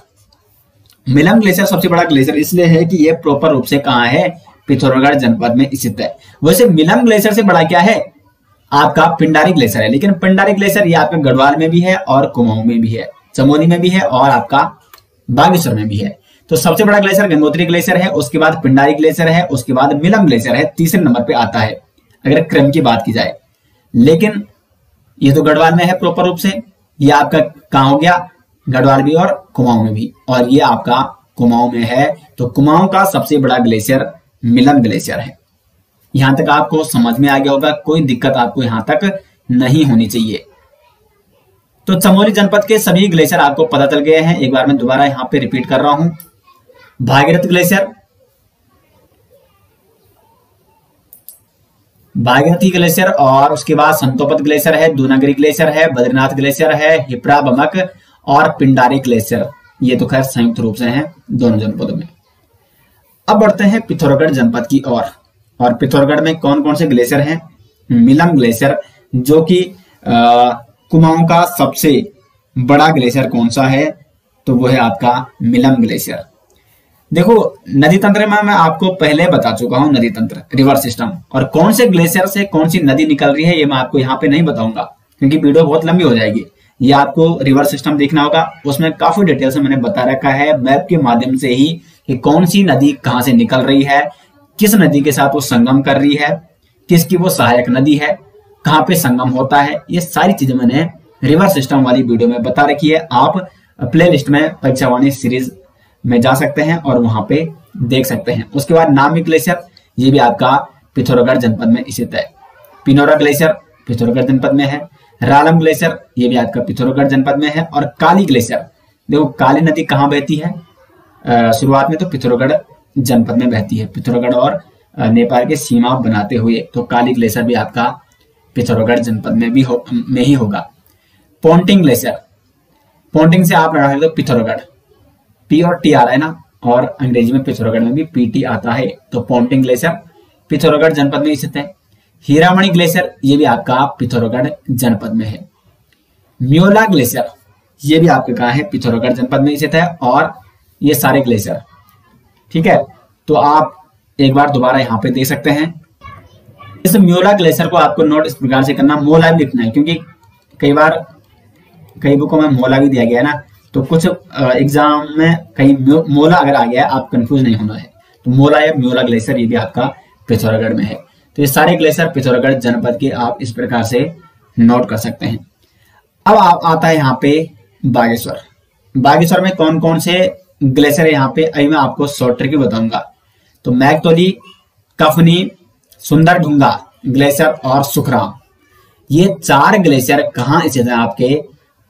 मिलम ग्लेशियर सबसे बड़ा ग्लेशियर इसलिए है कि ये प्रॉपर रूप से कहाँ है, पिथौरागढ़ जनपद में स्थित है। वैसे मिलम ग्लेशियर से बड़ा क्या है आपका पिंडारी ग्लेशियर है, लेकिन पिंडारी ग्लेशियर ये आपका गढ़वाल में भी है और कुमाऊं में भी है, चमोली में भी है और आपका बागेश्वर में भी है। तो सबसे बड़ा ग्लेशियर गंगोत्री ग्लेशियर है, उसके बाद पिंडारी ग्लेशियर है, उसके बाद मिलम ग्लेशियर है, तीसरे नंबर पे आता है अगर क्रम की बात की जाए। लेकिन ये तो गढ़वाल में है प्रॉपर रूप से, ये आपका कहाँ हो गया, गढ़वाल भी और कुमाऊं में भी, और ये आपका कुमाऊं में है। तो कुमाऊं का सबसे बड़ा ग्लेशियर मिलम ग्लेशियर है। यहां तक आपको समझ में आ गया होगा, कोई दिक्कत आपको यहां तक नहीं होनी चाहिए। तो चमोली जनपद के सभी ग्लेशियर आपको पता चल गए हैं। एक बार मैं दोबारा यहां पे रिपीट कर रहा हूं। भागीरथ ग्लेशियर, भागीरथी ग्लेशियर, और उसके बाद संतोपत ग्लेशियर है, दूनागिरी ग्लेशियर है, बद्रीनाथ ग्लेशियर है, हिप्रा बमक और पिंडारी ग्लेशियर। ये तो खैर संयुक्त रूप से हैं दोनों जनपदों में। अब बढ़ते हैं पिथौरागढ़ जनपद की ओर। और पिथौरागढ़ में कौन कौन से ग्लेशियर हैं, मिलम ग्लेशियर जो कि कुमाऊं का सबसे बड़ा ग्लेशियर कौन सा है, तो वो है आपका मिलम ग्लेशियर। देखो नदी तंत्र में मैं आपको पहले बता चुका हूं, नदी तंत्र रिवर सिस्टम, और कौन से ग्लेशियर से कौन सी नदी निकल रही है ये मैं आपको यहाँ पे नहीं बताऊंगा क्योंकि वीडियो बहुत लंबी हो जाएगी। ये आपको रिवर सिस्टम देखना होगा, उसमें काफी डिटेल से मैंने बता रखा है मैप के माध्यम से ही कि कौन सी नदी कहाँ से निकल रही है, किस नदी के साथ वो संगम कर रही है, किसकी वो सहायक नदी है, कहाँ पे संगम होता है। ये सारी चीजें मैंने रिवर सिस्टम वाली वीडियो में बता रखी है। आप प्ले लिस्ट में परीक्षावाणी सीरीज में जा सकते हैं और वहां पे देख सकते हैं। उसके बाद नामी ग्लेशियर, ये भी आपका पिथौरागढ़ जनपद में स्थित है। पिनोरा ग्लेशियर पिथौरागढ़ जनपद में है। रालम ग्लेशियर ये भी आपका पिथौरागढ़ जनपद में है। और काली ग्लेशियर, देखो काली नदी कहाँ बहती है, शुरुआत में तो पिथौरागढ़ जनपद में बहती है, पिथौरागढ़ और नेपाल के सीमा बनाते हुए। तो काली ग्लेशियर भी आपका पिथौरागढ़ जनपद में भी में ही होगा। पोंटिंग ग्लेशियर, पोंटिंग से आप लगा सकते हो पिथौरागढ़, पी और टी आ रहा है ना, और अंग्रेजी में पिथौरागढ़ में भी पीटी आता है। तो पोंटिंग ग्लेशियर पिथौरागढ़ जनपद में स्थित है। हीरामणि ग्लेशियर ये भी आपका पिथौरागढ़ जनपद में है। म्योला ग्लेशियर ये भी आपके कहाँ है, पिथौरागढ़ जनपद में स्थित है। और ये सारे ग्लेशियर, ठीक है, तो आप एक बार दोबारा यहाँ पे देख सकते हैं। इस म्योला ग्लेशियर को आपको नोट इस प्रकार से करना, मोला भी लिखना है क्योंकि कई बार कई बुकों में मोला भी दिया गया है ना, तो कुछ एग्जाम में कहीं मोला अगर आ गया आप कंफ्यूज नहीं होना है। तो मोला या म्योला ग्लेशियर ये भी आपका पिथौरागढ़ में है। तो ये सारे ग्लेशियर पिथौरागढ़ जनपद के आप इस प्रकार से नोट कर सकते हैं। अब आप आता है यहाँ पे बागेश्वर। बागेश्वर में कौन कौन से ग्लेशियर है यहाँ पे अभी मैं आपको शॉर्ट ट्रिक बताऊंगा। तो मैगतोली, कफनी, सुंदरढुंगा ग्लेशियर और सुखराम, ये 4 ग्लेशियर कहाँ स्थित है आपके,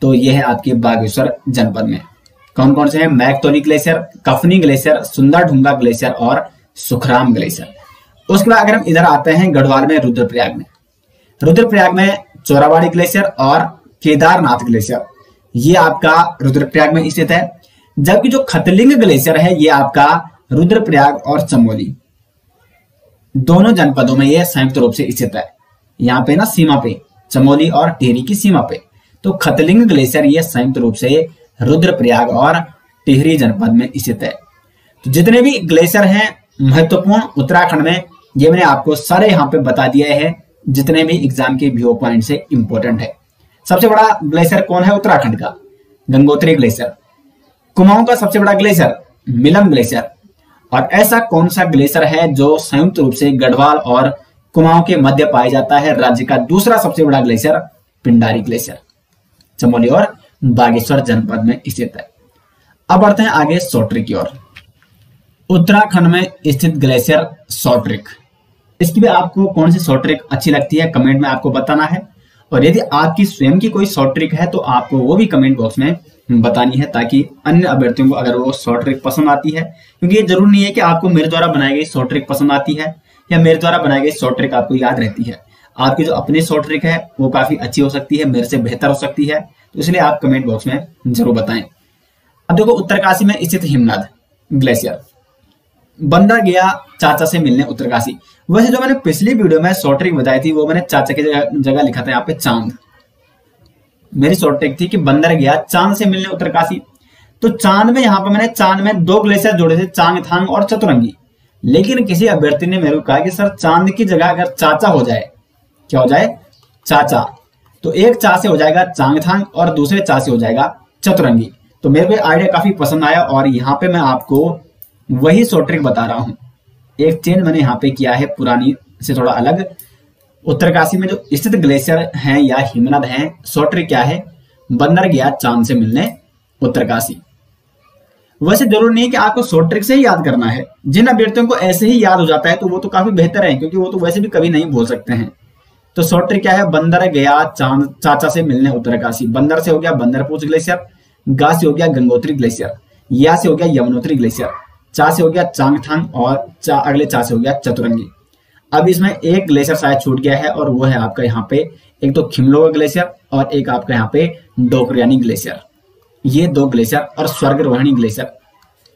तो ये है आपके बागेश्वर जनपद में। कौन कौन से हैं? मैगतोली ग्लेशियर, कफनी ग्लेशियर, सुंदरढुंगा ग्लेशियर और सुखराम ग्लेशियर। उसके बाद अगर हम इधर आते हैं गढ़वाल में, रुद्रप्रयाग में, रुद्रप्रयाग में चोराबाड़ी ग्लेशियर और केदारनाथ ग्लेशियर, ये आपका रुद्रप्रयाग में स्थित है। जबकि जो खतलिंग ग्लेशियर है ये आपका रुद्रप्रयाग और चमोली दोनों जनपदों में ये संयुक्त रूप से स्थित है। यहाँ पे ना सीमा पे, चमोली और टिहरी की सीमा पे। तो खतलिंग ग्लेशियर ये संयुक्त रूप से रुद्रप्रयाग और टिहरी जनपद में स्थित है। तो जितने भी ग्लेशियर हैं महत्वपूर्ण उत्तराखंड में, ये मैंने आपको सारे यहाँ पे बता दिया है, जितने भी एग्जाम के व्यू पॉइंट से इंपॉर्टेंट है। सबसे बड़ा ग्लेशियर कौन है उत्तराखंड का? गंगोत्री ग्लेशियर। कुमाऊं का सबसे बड़ा ग्लेशियर मिलम ग्लेशियर। और ऐसा कौन सा ग्लेशियर है जो संयुक्त रूप से गढ़वाल और कुमाऊं के मध्य पाया जाता है? राज्य का दूसरा सबसे बड़ा ग्लेशियर पिंडारी ग्लेशियर, चमोली और बागेश्वर जनपद में स्थित है। अब बढ़ते हैं आगे शॉर्ट ट्रिक की ओर। उत्तराखंड में स्थित ग्लेशियर शॉर्ट ट्रिक, इसकी भी आपको कौन सी शॉर्ट ट्रिक अच्छी लगती है कमेंट में आपको बताना है। और यदि आपकी स्वयं की कोई शॉर्ट ट्रिक है तो आपको वो भी कमेंट बॉक्स में बतानी है, ताकि अन्य अभ्यर्थियों को अगर वो शॉर्ट ट्रिक पसंद आती है, क्योंकि ये जरूरी नहीं है कि आपको मेरे द्वारा बनाई गई शॉर्ट ट्रिक पसंद आती है या मेरे द्वारा बनाई गई शॉर्ट ट्रिक आपको याद रहती है। आपकी जो अपनी शॉर्ट ट्रिक है वो काफी अच्छी हो सकती है, मेरे से बेहतर हो सकती है, तो इसलिए आप कमेंट बॉक्स में जरूर बताएं। अब देखो उत्तरकाशी में स्थित हिमनद ग्लेशियर। बंदा गया चाचा से मिलने उत्तरकाशी। वैसे जो मैंने पिछली वीडियो में शॉर्ट ट्रिक बताई थी वो मैंने चाचा की जगह लिखा था यहाँ पे चांद। मेरी शॉर्ट ट्रिक थी कि बंदर गया चांद से मिलने उत्तरकाशी। तो चांद में यहाँ पे मैंने चांद में 2 ग्लेशियर जोड़े थे, चांगथांग और चतुरंगी। लेकिन किसी अभ्यर्थी ने मेरे को कहा कि सर चांद की जगह अगर चाचा हो जाए, क्या हो जाए? चाचा, तो एक चा से हो जाएगा चांगथांग और दूसरे चा से हो जाएगा चतुरंगी। तो मेरे को आइडिया काफी पसंद आया और यहाँ पे मैं आपको वही शॉर्ट ट्रिक बता रहा हूँ। एक चेंज मैंने यहाँ पे किया है पुरानी से थोड़ा अलग। उत्तरकाशी में जो स्थित ग्लेशियर हैं या हिमनद हैं, शॉर्ट ट्रिक क्या है? बंदर गया चांद से मिलने उत्तरकाशी। वैसे जरूर नहीं है कि आपको शॉर्ट ट्रिक से ही याद करना है। जिन अभ्यर्थियों को ऐसे ही याद हो जाता है तो वो तो काफी बेहतर है, क्योंकि वो तो वैसे भी कभी नहीं भूल सकते हैं। तो शॉर्ट ट्रिक क्या है? बंदर गया चांद चाचा से मिलने उत्तरकाशी। बंदर से हो गया बंदरपूछ ग्लेशियर, गा से हो गया गंगोत्री ग्लेशियर, या से हो गया यमुनोत्री ग्लेशियर, चा से हो गया चांगथांग और अगले चा से हो गया चतुरंगी। अब इसमें एक ग्लेशियर शायद छूट गया है और वो है आपका यहाँ पे एक तो खिमलोगा ग्लेशियर और एक आपका यहाँ पे डोकरियानी ग्लेशियर। ये 2 ग्लेशियर और स्वर्गरोहिणी ग्लेशियर,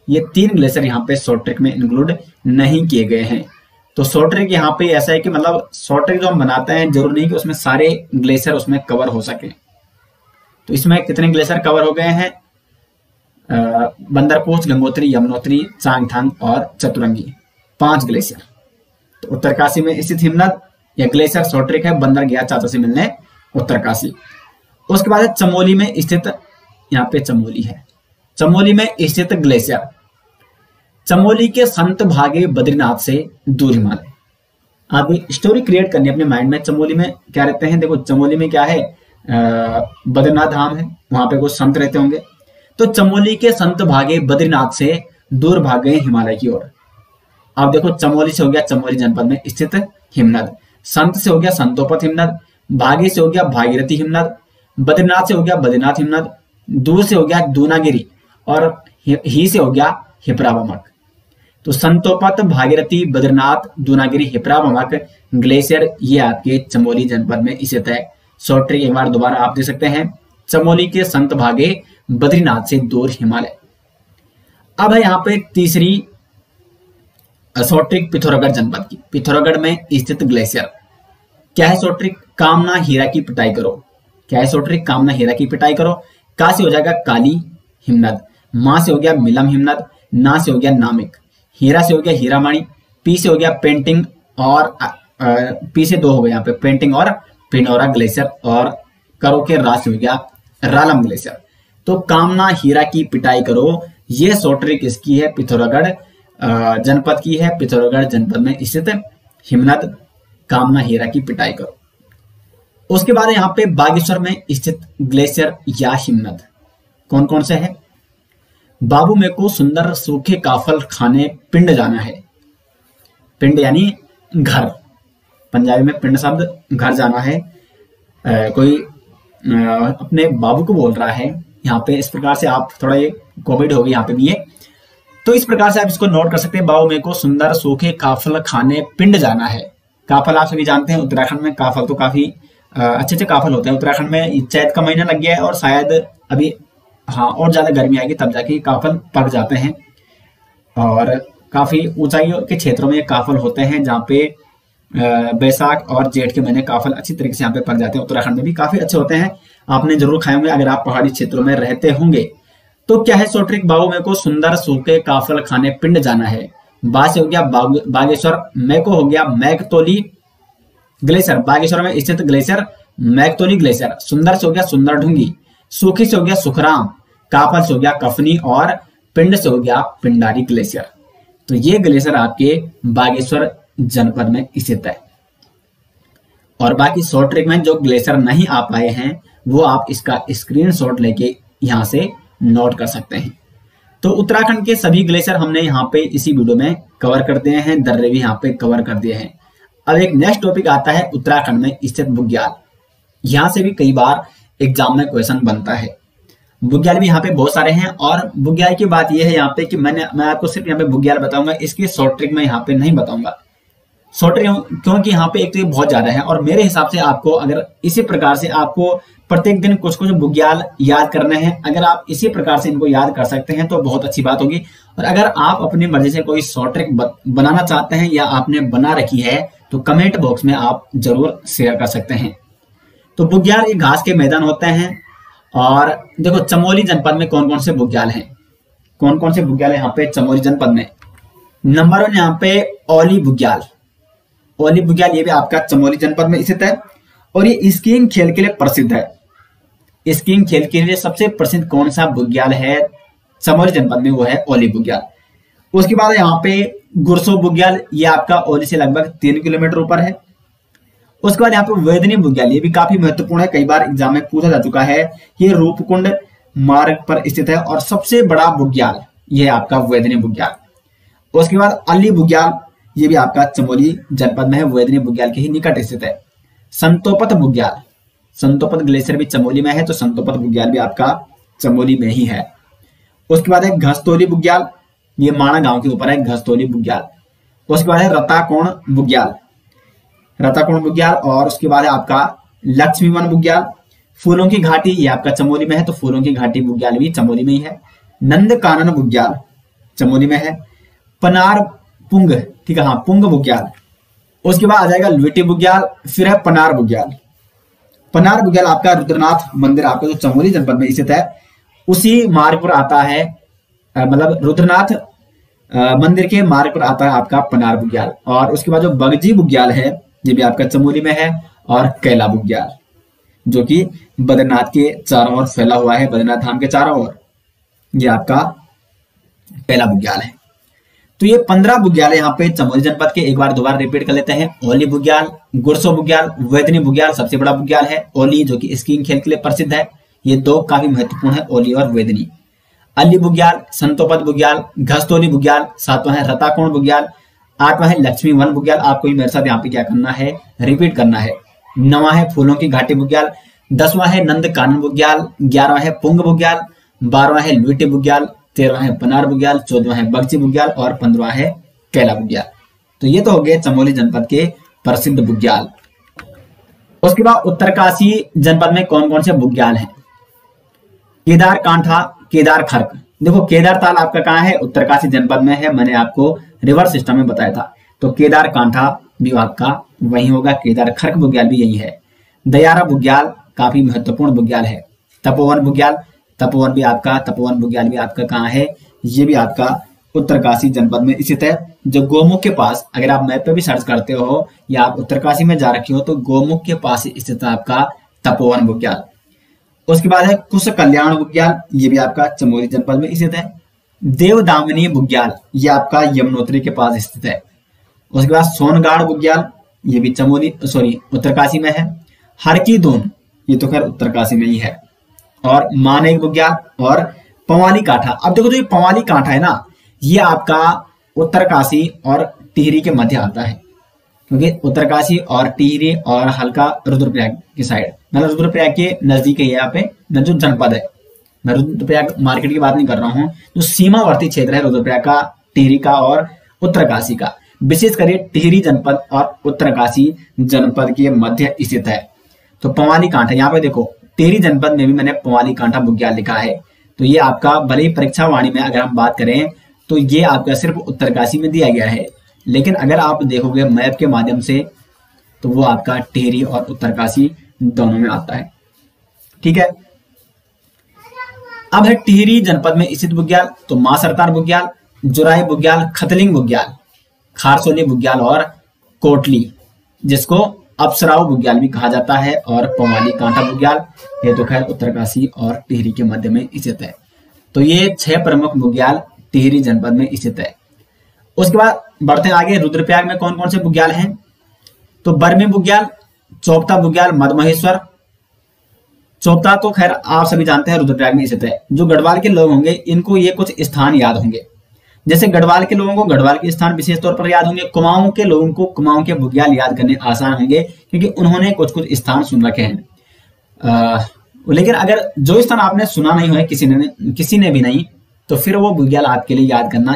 ये 3 ग्लेशियर यहाँ पे शॉर्ट ट्रिक में इंक्लूड नहीं किए गए हैं। तो शॉर्ट ट्रिक यहाँ पे ऐसा है कि मतलब शॉर्ट ट्रिक जो हम बनाते हैं जरूर नहीं कि उसमें सारे ग्लेशियर उसमें कवर हो सके। तो इसमें कितने ग्लेशियर कवर हो गए हैं? बंदरपूछ, गंगोत्री, यमुनोत्री, चांगथांग और चतुरंगी, 5 ग्लेशियर। तो उत्तरकाशी में स्थित हिमनद या ग्लेशियर शॉर्ट ट्रिक है बंदर गया चाचा से मिलने उत्तरकाशी। उसके बाद है चमोली में स्थित, यहाँ पे चमोली है, चमोली में स्थित ग्लेशियर। चमोली के संत भागे बद्रीनाथ से दूर हिमालय। आप स्टोरी क्रिएट करनी है अपने माइंड में। चमोली में क्या रहते हैं? देखो चमोली में क्या है, बद्रीनाथ धाम है, वहां पे कुछ संत रहते होंगे। तो चमोली के संत भागे बद्रीनाथ से दूर भाग गए हिमालय की ओर। अब देखो चमोली से हो गया चमोली जनपद में स्थित हिमनद, संत से हो गया संतोपत हिमनद, भागे से हो गया भागीरथी हिमनद, बद्रीनाथ से हो गया बद्रीनाथ हिमनद, दूर से हो गया दूनागिरी और ही से हो गया हिपरावमक। तो संतोपत, भागीरथी, बद्रीनाथ, दूनागिरी, हिपरावमक ग्लेशियर ये आपके चमोली जनपद में स्थित है। शॉर्ट ट्रिक एक बार दोबारा आप दे सकते हैं, चमोली के संत भागे बद्रीनाथ से दूर हिमालय। अब है यहाँ पे तीसरी शॉर्ट ट्रिक पिथौरागढ़ जनपद की। पिथौरागढ़ में स्थित ग्लेशियर क्या है? शॉर्ट ट्रिक कामना हीरा की पिटाई करो। क्या है शॉर्ट ट्रिक? कामना हीरा की पिटाई करो। का से हो जाएगा काली हिमनद, मां से हो गया मिलम हिमनद, ना से हो गया नामिक, हीरा से हो गया हीरामाणी, पी से हो गया पेंटिंग और पी से 2 हो गए यहाँ पे पेंटिंग और पिनौरा ग्लेशियर, और करो के रा से हो गया रालम ग्लेशियर। तो कामना हीरा की पिटाई करो, ये शॉर्ट ट्रिक इसकी है, पिथौरागढ़ जनपद की है। पिथौरागढ़ जनपद में स्थित हिमनद, कामना हीरा की पिटाई करो। उसके बाद यहाँ पे बागेश्वर में स्थित ग्लेशियर या हिमनद, कौन कौन से हैं? बाबू मेरे को सुंदर सूखे काफल खाने पिंड जाना है। पिंड यानी घर, पंजाबी में पिंड शब्द घर जाना है। कोई अपने बाबू को बोल रहा है यहाँ पे। इस प्रकार से आप थोड़ा, ये कोविड हो गई यहाँ पे भी ये, तो इस प्रकार से आप इसको नोट कर सकते हैं। बाबू मेरे को सुंदर सूखे काफल खाने पिंड जाना है। काफल आप सभी जानते हैं, उत्तराखंड में काफल तो काफी अच्छे अच्छे काफल होते हैं। उत्तराखंड में चैत का महीना लग गया है और शायद अभी हाँ और ज्यादा गर्मी आएगी तब जाके काफल पक जाते हैं। और काफी ऊंचाइयों के क्षेत्रों में ये काफल होते हैं, जहाँ पे बैसाख और जेठ के महीने काफल अच्छी तरीके से यहाँ पे पक जाते हैं। उत्तराखंड में भी काफी अच्छे होते हैं, आपने जरूर खाए होंगे अगर आप पहाड़ी क्षेत्रों में रहते होंगे। तो क्या है शॉर्ट ट्रिक? बाबू मेरे को सुंदर सूखे काफल खाने पिंड जाना है। बा से हो गया बागेश्वर, मैं को हो गया मैकतोली ग्लेशियर, बागेश्वर में स्थित ग्लेशियर मैकतोली ग्लेशियर। सुंदर से हो गया सुंदर ढूंगी, सूखी से हो गया सुखराम, काफल से हो गया कफनी और पिंड से हो गया पिंडारी ग्लेशियर। तो ये ग्लेशियर आपके बागेश्वर जनपद में स्थित है। और बाकी शॉर्ट ट्रिक में जो ग्लेशियर नहीं आ पाए हैं वो आप इसका स्क्रीनशॉट लेके यहां से नोट कर सकते हैं। तो उत्तराखंड के सभी ग्लेशियर हमने यहाँ पे इसी वीडियो में कवर कर दिए हैं, दर्रे भी यहाँ पे कवर कर दिए हैं। अब एक नेक्स्ट टॉपिक आता है उत्तराखंड में स्थित बुग्याल। यहाँ से भी कई बार एग्जाम में क्वेश्चन बनता है। बुग्याल भी यहाँ पे बहुत सारे हैं, और बुग्याल की बात यह है यहाँ पे कि मैं आपको सिर्फ यहाँ पे बुग्याल बताऊंगा, इसकी शॉर्ट ट्रिक मैं यहाँ पे नहीं बताऊंगा। शॉर्ट ट्रिक क्योंकि यहाँ पे एक तो ये बहुत ज्यादा है, और मेरे हिसाब से आपको अगर इसी प्रकार से आपको प्रत्येक दिन कुछ कुछ बुग्याल याद करने हैं, अगर आप इसी प्रकार से इनको याद कर सकते हैं तो बहुत अच्छी बात होगी। और अगर आप अपनी मर्जी से कोई शॉर्ट ट्रिक बनाना चाहते हैं या आपने बना रखी है तो कमेंट बॉक्स में आप जरूर शेयर कर सकते हैं। तो बुग्याल ये घास के मैदान होते हैं। और देखो चमोली जनपद में कौन कौन से बुग्याल हैं, कौन कौन से बुग्याल है यहाँ पे चमोली जनपद में। नंबर 1 यहाँ पे ओली बुग्याल। ओली बुग्याल ये भी आपका चमोली जनपद में स्थित है, और ये स्कीइंग खेल के लिए प्रसिद्ध है। स्कीइंग खेल के लिए सबसे प्रसिद्ध कौन सा बुग्याल है चमोली जनपद में, वो है ओली बुग्याल। उसके बाद यहाँ पे गुरसो बुग्याल, ये आपका ओली से लगभग 3 किलोमीटर ऊपर है। उसके बाद यहाँ पे वेदनी बुग्याल, ये भी काफी महत्वपूर्ण है, कई बार एग्जाम में पूछा जा चुका है। ये रूपकुंड मार्ग पर स्थित है और सबसे बड़ा बुग्याल ये आपका वेदनी बुग्याल। उसके बाद अली बुग्याल, ये भी आपका चमोली जनपद में है, वेदनी बुग्याल के ही निकट स्थित है। संतोपत बुग्याल, संतोपत ग्लेशियर भी चमोली में है, तो संतोपत बुग्याल भी आपका चमोली में ही है। उसके बाद है घस्तोली बुग्याल, ये माणा गांव के ऊपर है घस्तोली बुग्याल। उसके बाद है रताकोण बुग्याल, रताकोण बुग्याल। और उसके बाद है आपका लक्ष्मीवन बुग्याल। फूलों की घाटी, ये आपका चमोली में है, तो फूलों की घाटी बुग्याल भी चमोली में ही है। नंद कानन बुग्याल चमोली में है। पनार पुंग, ठीक है, हाँ पुंग बुग्याल। उसके बाद आ जाएगा लुईटी बुग्याल, फिर है पनार बुग्याल। पनार बुग्याल आपका रुद्रनाथ मंदिर आपका जो चमोली जनपद में स्थित है उसी मार्ग पर आता है, मतलब रुद्रनाथ मंदिर के मार्ग पर आता है आपका पनार बुग्याल। और उसके बाद जो बगजी बुग्याल है ये भी आपका चमोली में है। और कैला बुग्याल जो कि बद्रीनाथ के चारों ओर फैला हुआ है, बद्रीनाथ धाम के चारों ओर, ये आपका कैला बुग्याल है। तो ये 15 बुग्याल यहाँ पे चमोली जनपद के। एक बार दोबारा रिपीट कर लेते हैं। ओली बुग्याल, गुरसो बुग्याल, वेदनी बुग्याल सबसे बड़ा बुग्याल है। ओली जो कि स्कीइंग खेल के लिए प्रसिद्ध है, ये 2 काफी महत्वपूर्ण है, ओली और वेदनी। अली बुग्याल, संतोपत बुग्याल, घस्तोली बुग्याल, 7वां है रताकोण बुग्याल, 8वां है लक्ष्मीवन बुग्याल। आपको मेरे साथ यहाँ पे क्या करना है, रिपीट करना है। 9वां है फूलों की घाटी बुग्याल, 10वां है नंद कानन बुग्याल, 11वां है पुंग बुग्याल, 12वां है लुईटी बुग्याल, 13वां है पनार बुग्याल, 14वां है बगजी बुग्याल और 15वां है कैला बुग्याल। तो ये तो हो गए चमोली जनपद के प्रसिद्ध बुग्याल। उसके बाद उत्तरकाशी जनपद में कौन कौन से बुग्याल हैं? केदार कांठा, केदार खर्क। देखो केदार ताल आपका कहाँ है, उत्तरकाशी जनपद में है, मैंने आपको रिवर्स सिस्टम में बताया था। तो केदार कांठा भी आपका वही होगा, केदार खर्क बुग्याल भी यही है। दयारा बुग्याल काफी महत्वपूर्ण बुग्याल है। तपोवन बुग्याल, तपोवन बुग्याल भी आपका कहाँ है, ये भी आपका उत्तरकाशी जनपद में स्थित है। जो गोमुख के पास, अगर आप मैप पे भी सर्च करते हो या आप उत्तरकाशी में जा रखे हो तो गोमुख के पास स्थित है आपका तपोवन बुग्याल। उसके बाद है कुश कल्याण बुग्याल, ये भी आपका चमोली जनपद में स्थित है। देवदामिनी बुग्याल, ये आपका यमुनोत्री के पास स्थित है। उसके बाद सोनगाड़ बुग्याल, ये भी उत्तरकाशी में है। हरकी दून, ये तो खैर उत्तरकाशी में ही है। और मानेक बुग्याल और पंवाली कांठा। अब देखो जो ये पंवाली कांठा है ना, ये आपका उत्तरकाशी और टिहरी के मध्य आता है, क्योंकि उत्तरकाशी और टिहरी और हल्का रुद्रप्रयाग की साइड, मतलब रुद्रप्रयाग के नजदीक है यहाँ पे जो जनपद है। मैं रुद्रप्रयाग मार्केट की बात नहीं कर रहा हूँ, जो सीमावर्ती क्षेत्र है रुद्रप्रयाग का, टिहरी का और उत्तरकाशी का, विशेष करके टिहरी जनपद और उत्तरकाशी जनपद के मध्य स्थित है। तो पंवाली कांठा, यहाँ पे देखो टिहरी जनपद में भी मैंने पंवाली कांठा बुग्याल लिखा है। तो ये आपका भले ही परीक्षा वाणी में अगर हम बात करें तो ये आपका सिर्फ उत्तरकाशी में दिया गया है, लेकिन अगर आप देखोगे मैप के माध्यम से तो वो आपका टिहरी और उत्तरकाशी दोनों में आता है। ठीक है, अब है टिहरी जनपद में स्थित बुग्याल, तो मां सरतार बुग्याल, जुराई बुग्याल, खतलिंग बुग्याल, खारसोली बुग्याल और कोटली, जिसको अप्सराव बुग्याल भी कहा जाता है, और पंवाली कांठा बुग्याल, ये तो खैर उत्तरकाशी और टिहरी के मध्य में स्थित है। तो ये 6 प्रमुख बुग्याल टिहरी जनपद में स्थित है। उसके बाद बढ़ते हैं आगे, रुद्रप्रयाग में कौन कौन से बुग्याल हैं? तो बरमी बुग्याल, चोपता बुग्याल, मधमहेश्वर। चोपता तो खैर आप सभी जानते हैं रुद्रप्रयाग में स्थित है। जो गढ़वाल के लोग होंगे इनको ये कुछ स्थान याद होंगे, जैसे गढ़वाल के लोगों को गढ़वाल के स्थान विशेष तौर पर याद होंगे, कुमाऊं के लोगों को कुमाऊं के बुग्याल याद करने आसान होंगे, क्योंकि उन्होंने कुछ कुछ स्थान सुन रखे हैं। लेकिन अगर जो स्थान आपने सुना नहीं हो, किसी ने भी नहीं, तो फिर वो बुग्याल आपके लिए याद करना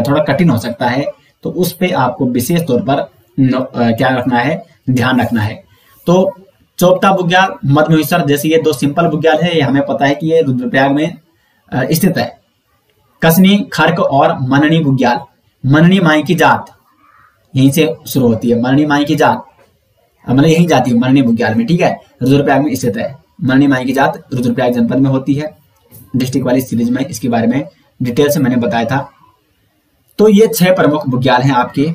थोड़ा कठिन हो सकता है। तो उस पे आपको विशेष तौर पर क्या रखना है, ध्यान रखना है। तो चोपता बुग्याल, मधमहेश्वर, जैसे ये 2 सिंपल बुग्याल है, ये हमें पता है कि ये रुद्रप्रयाग में स्थित है। कसनी, खर्क और मननी बुग्याल, मननी माई की जात यहीं से शुरू होती है, मननी माई की जात मतलब यहीं जाती है मननी बुग्याल में। ठीक है, रुद्रप्रयाग में स्थित है। मननी माई की जात रुद्रप्रयाग जनपद में होती है। डिस्ट्रिक्ट वाली सीरीज में इसके बारे में डिटेल से मैंने बताया था। तो ये 6 प्रमुख बुग्याल हैं आपके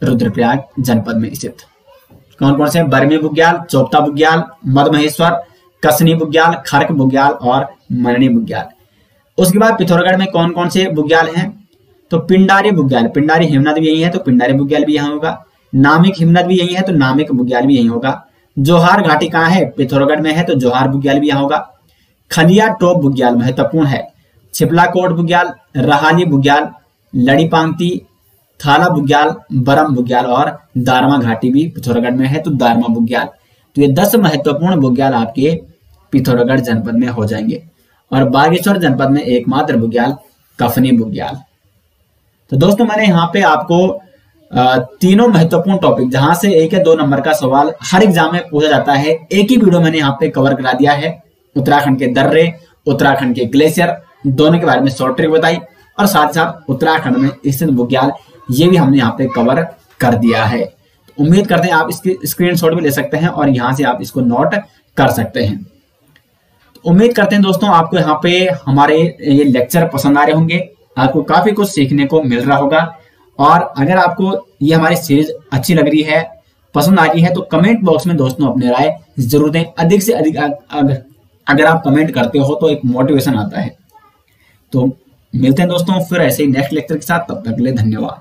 रुद्रप्रयाग जनपद में स्थित। कौन कौन से? बरमी बुग्याल, चोपता बुग्याल, मधमहेश्वर, कसनी बुग्याल, खर्क बुग्याल और मननी बुग्याल। उसके बाद पिथौरागढ़ में कौन कौन से बुग्याल हैं? तो पिंडारी बुग्याल, पिंडारी हिमनद भी यही है तो पिंडारी बुग्याल भी यहाँ होगा। नामिक हिमनद भी यही है तो नामिक बुग्याल भी यही होगा। जोहार घाटी कहाँ है? पिथौरागढ़ में है तो जोहार बुग्याल भी यहाँ होगा। खलिया टोप बुग्याल महत्वपूर्ण है। छिपलाकोट बुग्याल, रहाली बुग्याल, लड़ीपांगती, थाला बुग्याल, बरम बुग्याल और दारमा घाटी भी पिथौरागढ़ में है तो दारमा बुग्याल। तो ये 10 महत्वपूर्ण बुग्याल आपके पिथौरागढ़ जनपद में हो जाएंगे। और बागेश्वर जनपद में एकमात्र बुग्याल कफनी बुग्याल। तो दोस्तों मैंने यहाँ पे आपको तीनों महत्वपूर्ण टॉपिक, जहां से 1 या 2 नंबर का सवाल हर एग्जाम में पूछा जाता है, एक ही वीडियो मैंने यहाँ पे कवर करा दिया है। उत्तराखंड के दर्रे, उत्तराखंड के ग्लेशियर, दोनों के बारे में शॉर्ट ट्रिक बताई, और साथ साथ उत्तराखंड में स्थित बुग्याल ये भी हमने यहाँ पे कवर कर दिया है। तो उम्मीद करते हैं आप इसकी स्क्रीनशॉट भी ले सकते हैं और यहाँ से आप इसको नोट कर सकते हैं। तो उम्मीद करते हैं दोस्तों आपको यहाँ पे हमारे ये लेक्चर पसंद आ रहे होंगे, आपको काफी कुछ सीखने को मिल रहा होगा। और अगर आपको ये हमारी सीरीज अच्छी लग रही है, पसंद आ रही है, तो कमेंट बॉक्स में दोस्तों अपने राय जरूर दें। अधिक से अधिक अगर आप कमेंट करते हो तो एक मोटिवेशन आता है। तो मिलते हैं दोस्तों फिर ऐसे ही नेक्स्ट लेक्चर के साथ, तब तक के लिए धन्यवाद।